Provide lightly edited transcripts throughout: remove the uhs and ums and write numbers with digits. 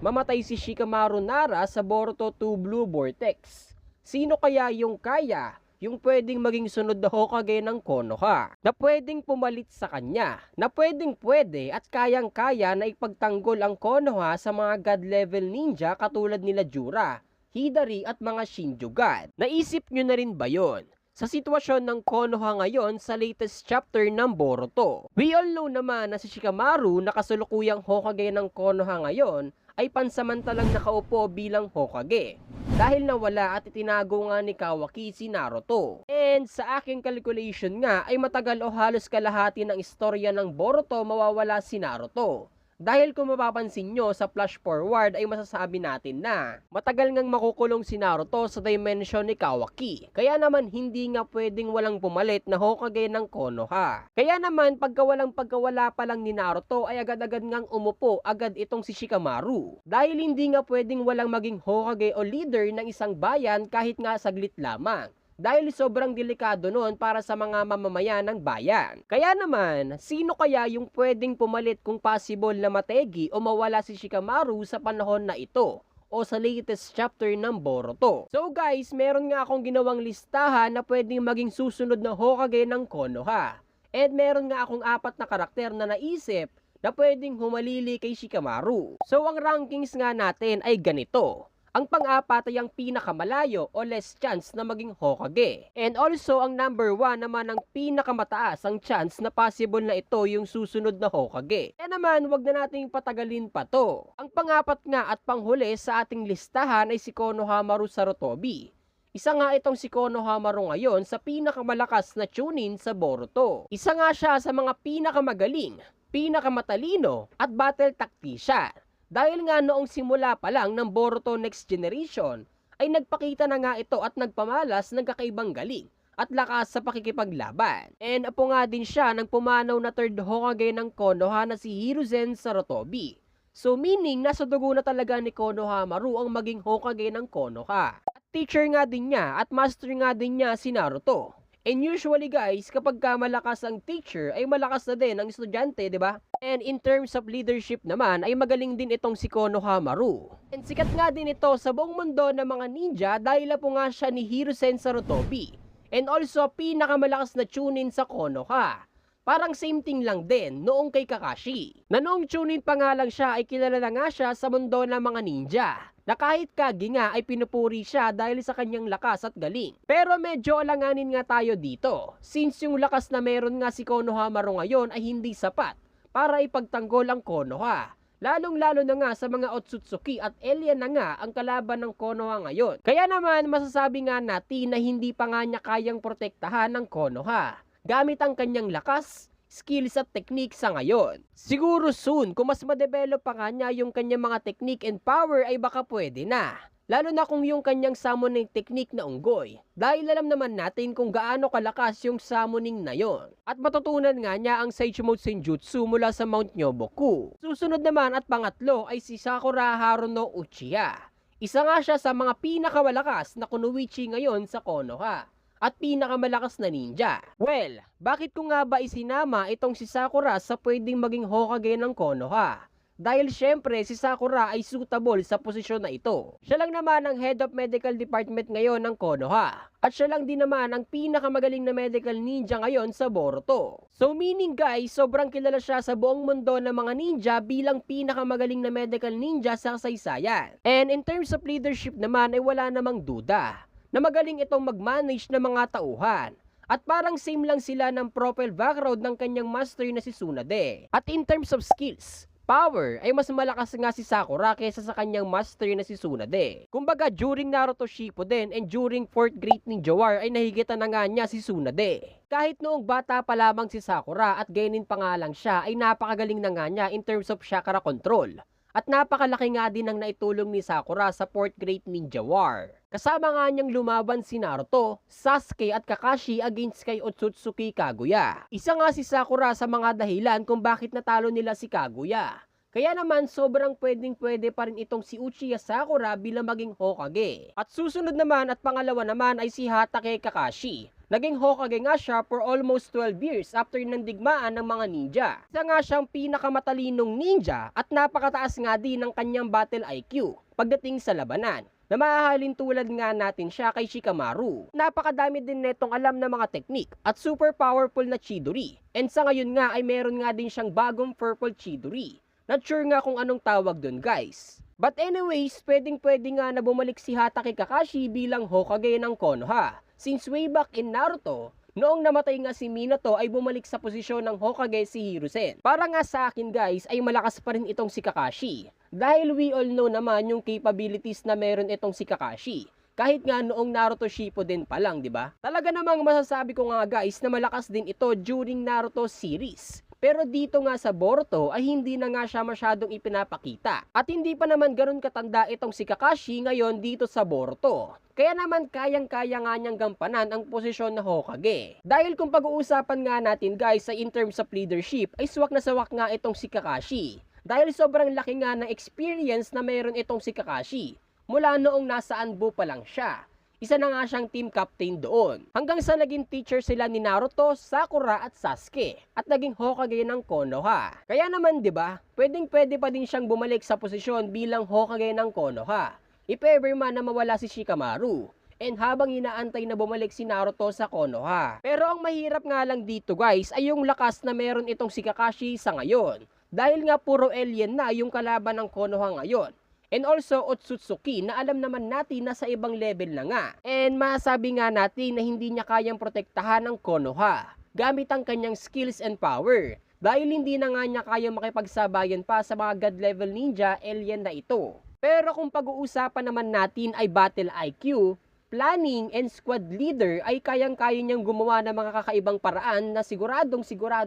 mamatay si Shikamaru Nara sa Boruto 2 Blue Vortex. Sino kaya yung kaya, yung pwedeng maging sunod na Hokage ng Konoha, na pwedeng pumalit sa kanya, na pwede at kayang-kaya na ipagtanggol ang Konoha sa mga god level ninja katulad nila Jura, Hidari at mga Shinjugan? Naisip nyo na rin ba yon? Sa sitwasyon ng Konoha ngayon sa latest chapter ng Boruto. We all know naman na si Shikamaru na kasalukuyang Hokage ng Konoha ngayon ay pansamantalang nakaupo bilang Hokage dahil nawala at itinago nga ni Kawaki si Naruto. And sa aking calculation nga ay matagal o halos kalahati ng istorya ng Boruto mawawala si Naruto. Dahil kung mapapansin nyo sa flash forward ay masasabi natin na matagal ngang makukulong si Naruto sa dimension ni Kawaki. Kaya naman hindi nga pwedeng walang pumalit na Hokage ng Konoha. Kaya naman pagkawala pa lang ni Naruto ay agad-agad ngang umupo agad itong si Shikamaru. Dahil hindi nga pwedeng walang maging Hokage o leader ng isang bayan kahit nga saglit lamang. Dahil sobrang delikado noon para sa mga mamamayan ng bayan. Kaya naman, sino kaya yung pwedeng pumalit kung possible na mategi o mawala si Shikamaru sa panahon na ito o sa latest chapter ng Boruto? So guys, meron nga akong ginawang listahan na pwedeng maging susunod na Hokage ng Konoha. And meron nga akong 4 na karakter na naisip na pwedeng humalili kay Shikamaru. So ang rankings nga natin ay ganito. Ang pang-apat ay ang pinakamalayo o less chance na maging Hokage. And also, ang number 1 naman ang pinakamataas ang chance na possible na ito yung susunod na Hokage. Kaya naman, wag na nating patagalin pa to. Ang pang-apat nga at panghuli sa ating listahan ay si Konohamaru Sarutobi. Isa nga itong si Konohamaru ngayon sa pinakamalakas na chunin sa Boruto. Isa nga siya sa mga pinakamagaling, pinakamatalino at battle tactician. Dahil nga noong simula pa lang ng Boruto Next Generation, ay nagpakita na nga ito at nagpamalas ng kakaibang galing at lakas sa pakikipaglaban. And apo nga din siya ng pumanaw na third Hokage ng Konoha na si Hiruzen Sarutobi. So meaning, nasa dugo na talaga ni Konohamaru ang maging Hokage ng Konoha. At teacher nga din niya at master nga din niya si Naruto. And usually guys, kapag ka malakas ang teacher, ay malakas na din ang estudyante, di ba? And in terms of leadership naman, ay magaling din itong si Konohamaru. And sikat nga din ito sa buong mundo ng mga ninja dahil po nga siya ni Hiruzen Sarutobi. And also, pinakamalakas na chunin sa Konoha. Parang same thing lang din noong kay Kakashi. Na noong chunin pa nga lang siya ay kilala na nga siya sa mundo ng mga ninja. Na kahit Kage nga ay pinupuri siya dahil sa kanyang lakas at galing. Pero medyo alanganin nga tayo dito. Since yung lakas na meron nga si Konohamaru ngayon ay hindi sapat para ipagtanggol ang Konoha. Lalong-lalo na nga sa mga Otsutsuki at alien na nga ang kalaban ng Konoha ngayon. Kaya naman masasabi nga natin na hindi pa nga niya kayang protektahan ng Konoha gamit ang kanyang lakas, skills at technique sa ngayon. Siguro soon, kung mas ma-develop pa nga niya yung kanyang mga technique and power ay baka pwede na. Lalo na kung yung kanyang summoning technique na unggoy. Dahil alam naman natin kung gaano kalakas yung summoning na yon. At matutunan nga niya ang Sage Mode Senjutsu mula sa Mount Nyoboku. Susunod naman at pangatlo ay si Sakura Haruno Uchiha. Isa nga siya sa mga pinakamalakas na kunoichi ngayon sa Konoha. At pinakamalakas na ninja. Well, bakit ko nga ba isinama itong si Sakura sa pwedeng maging Hokage ng Konoha? Dahil syempre si Sakura ay suitable sa posisyon na ito. Siya lang naman ang head of medical department ngayon ng Konoha. At siya lang din naman ang pinakamagaling na medical ninja ngayon sa Boruto. So meaning guys, sobrang kilala siya sa buong mundo ng mga ninja bilang pinakamagaling na medical ninja sa kasaysayan. And in terms of leadership naman ay wala namang duda na magaling itong mag-manage ng mga tauhan. At parang same lang sila ng profile background ng kanyang master na si Tsunade. At in terms of skills, power ay mas malakas nga si Sakura kaysa sa kanyang master na si Tsunade. Kumbaga during Naruto Shippuden and during 4th Great Ninja War ay nahigitan na nga niya si Tsunade. Kahit noong bata pa lamang si Sakura at gainin pa nga lang siya ay napakagaling na nga niya in terms of chakra control. At napakalaki nga din ang naitulong ni Sakura sa 4th Great Ninja War. Kasama nga niyang lumaban si Naruto, Sasuke at Kakashi against kay Otsutsuki Kaguya. Isa nga si Sakura sa mga dahilan kung bakit natalo nila si Kaguya. Kaya naman sobrang pwede pa rin itong si Uchiha Sakura bilang maging Hokage. At susunod naman at pangalawa naman ay si Hatake Kakashi Naging Hokage nga siya for almost 12 years after ng digmaan ng mga ninja. Isa nga siyang pinakamatalinong ninja at napakataas nga din ng kanyang battle IQ pagdating sa labanan. Na mahahalin tulad nga natin siya kay Shikamaru. Napakadami din netong alam na mga technique at super powerful na Chidori. And sa ngayon nga ay meron nga din siyang bagong purple Chidori. Not sure nga kung anong tawag dun guys. But anyways, pwede nga na bumalik si Hatake Kakashi bilang Hokage ng Konoha. Since way back in Naruto, noong namatay nga si Minato ay bumalik sa posisyon ng Hokage si Hiruzen. Para nga sa akin guys ay malakas pa rin itong si Kakashi. Dahil we all know naman yung capabilities na meron itong si Kakashi. Kahit nga noong Naruto Shippuden pa lang, di ba? Talaga namang masasabi ko nga guys na malakas din ito during Naruto series. Pero dito nga sa Boruto ay hindi na nga siya masyadong ipinapakita. At hindi pa naman ganun katanda itong si Kakashi ngayon dito sa Boruto. Kaya naman kayang-kaya nga niyang gampanan ang posisyon na Hokage. Dahil kung pag-uusapan nga natin guys sa in terms of leadership ay swak na swak nga itong si Kakashi. Dahil sobrang laki nga ng experience na mayroon itong si Kakashi. Mula noong nasa Anbu pa lang siya. Isa na nga siyang team captain doon. Hanggang sa naging teacher sila ni Naruto, Sakura at Sasuke. At naging Hokage ng Konoha. Kaya naman 'di ba, pwede pa din siyang bumalik sa posisyon bilang Hokage ng Konoha. If ever man na mawala si Shikamaru. And habang inaantay na bumalik si Naruto sa Konoha. Pero ang mahirap nga lang dito guys ay yung lakas na meron itong si Kakashi sa ngayon. Dahil nga puro alien na yung kalaban ng Konoha ngayon. And also Otsutsuki na alam naman natin na sa ibang level na nga. And masabi nga natin na hindi niya kayang protektahan ng Konoha gamit ang kanyang skills and power. Dahil hindi na nga niya kayang makipagsabayan pa sa mga god level ninja alien na ito. Pero kung pag-uusapan naman natin ay battle IQ, planning and squad leader ay kayang-kaya niyang gumawa ng mga kakaibang paraan na sigurado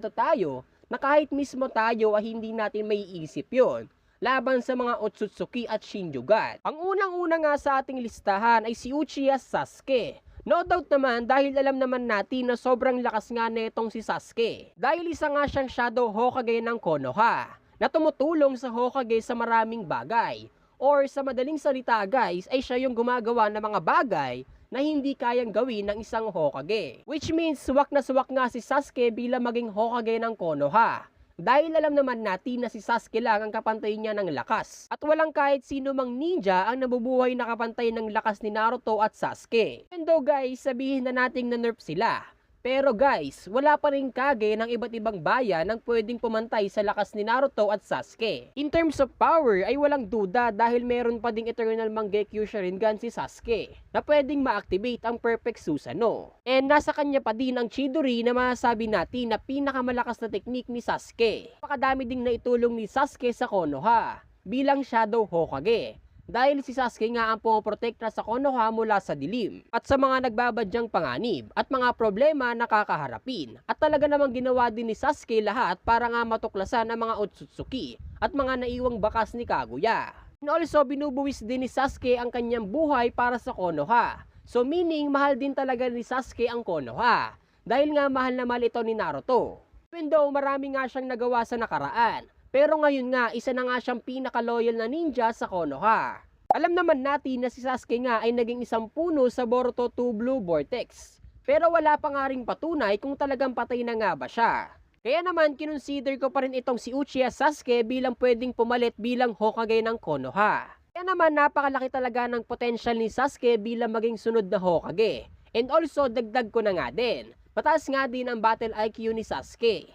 tayo na kahit mismo tayo ay hindi natin maiisip yon. Laban sa mga Otsutsuki at Shinjugat. Ang unang-una nga sa ating listahan ay si Uchiha Sasuke. No doubt naman dahil alam naman natin na sobrang lakas nga netong si Sasuke. Dahil isa nga siyang Shadow Hokage ng Konoha na tumutulong sa Hokage sa maraming bagay. Or sa madaling salita guys ay siya yung gumagawa ng mga bagay na hindi kayang gawin ng isang Hokage. Which means swak na swak nga si Sasuke bilang maging Hokage ng Konoha. Dahil alam naman natin na si Sasuke lang ang kapantay niya ng lakas. At walang kahit sino mang ninja ang nabubuhay na kapantay ng lakas ni Naruto at Sasuke. And though guys, sabihin na nating na-nerf sila. Pero guys, wala pa rin Kage ng iba't ibang bayan ang pwedeng pumantay sa lakas ni Naruto at Sasuke. In terms of power ay walang duda dahil meron pa ding Eternal Mangekyo Sharingan si Sasuke na pwedeng ma-activate ang Perfect Susanoo. And nasa kanya pa din ang Chidori na masasabi natin na pinakamalakas na teknik ni Sasuke. Napakadami ding naitulong ni Sasuke sa Konoha bilang Shadow Hokage. Dahil si Sasuke nga ang pumoprotekta sa Konoha mula sa dilim at sa mga nagbabadyang panganib at mga problema na kakaharapin. At talaga namang ginawa din ni Sasuke lahat para nga matuklasan ang mga Otsutsuki at mga naiwang bakas ni Kaguya. And also binubuwis din ni Sasuke ang kanyang buhay para sa Konoha. So meaning mahal din talaga ni Sasuke ang Konoha dahil nga mahal na mahal ito ni Naruto. Even though marami nga siyang nagawa sa nakaraan. Pero ngayon nga, isa na nga siyang pinaka-loyal na ninja sa Konoha. Alam naman natin na si Sasuke nga ay naging isang puno sa Boruto 2 Blue Vortex. Pero wala pa nga ring patunay kung talagang patay na nga ba siya. Kaya naman, kinonsider ko pa rin itong si Uchiha Sasuke bilang pwedeng pumalit bilang Hokage ng Konoha. Kaya naman, napakalaki talaga ng potential ni Sasuke bilang maging sunod na Hokage. And also, dagdag ko na nga din. Mataas nga din ang battle IQ ni Sasuke.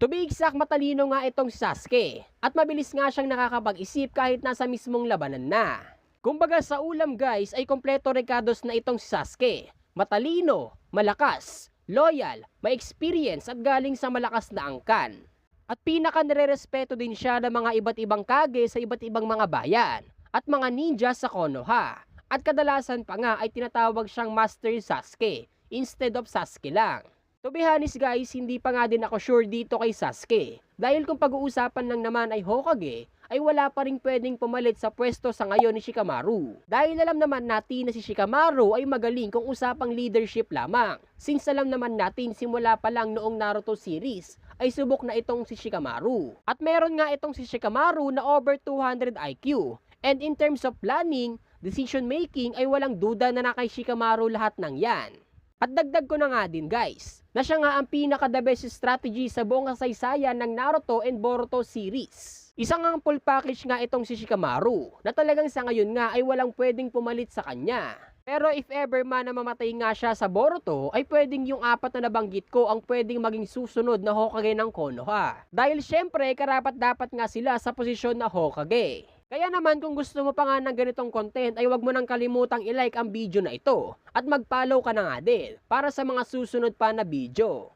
To be exact, matalino nga itong si Sasuke at mabilis nga siyang nakakapag-isip kahit nasa mismong labanan na. Kumbaga sa ulam guys ay kompleto recados na itong si Sasuke. Matalino, malakas, loyal, may experience at galing sa malakas na angkan. At pinaka nire-respeto din siya ng mga iba't ibang Kage sa iba't ibang mga bayan at mga ninja sa Konoha. At kadalasan pa nga ay tinatawag siyang Master Sasuke instead of Sasuke lang. To be honest guys, hindi pa nga din ako sure dito kay Sasuke. Dahil kung pag-uusapan lang naman ay Hokage, ay wala pa rin pwedeng pumalit sa pwesto sa ngayon ni Shikamaru. Dahil alam naman natin na si Shikamaru ay magaling kung usapang leadership lamang. Since alam naman natin simula pa lang noong Naruto series, ay subok na itong si Shikamaru. At meron nga itong si Shikamaru na over 200 IQ. And in terms of planning, decision making ay walang duda na na kay Shikamaru lahat ng yan. At dagdag ko na nga din guys, na siya nga ang pinaka-the best strategy sa buong kasaysayan ng Naruto and Boruto series. Isang ang full package nga itong si Shikamaru, na talagang sa ngayon nga ay walang pwedeng pumalit sa kanya. Pero if ever man na mamatay nga siya sa Boruto, ay pwedeng yung apat na nabanggit ko ang pwedeng maging susunod na Hokage ng Konoha. Dahil syempre, karapat dapat nga sila sa posisyon na Hokage. Kaya naman kung gusto mo pa nga ng ganitong content ay wag mo nang kalimutang i-like ang video na ito at mag-follow ka na nga din para sa mga susunod pa na video.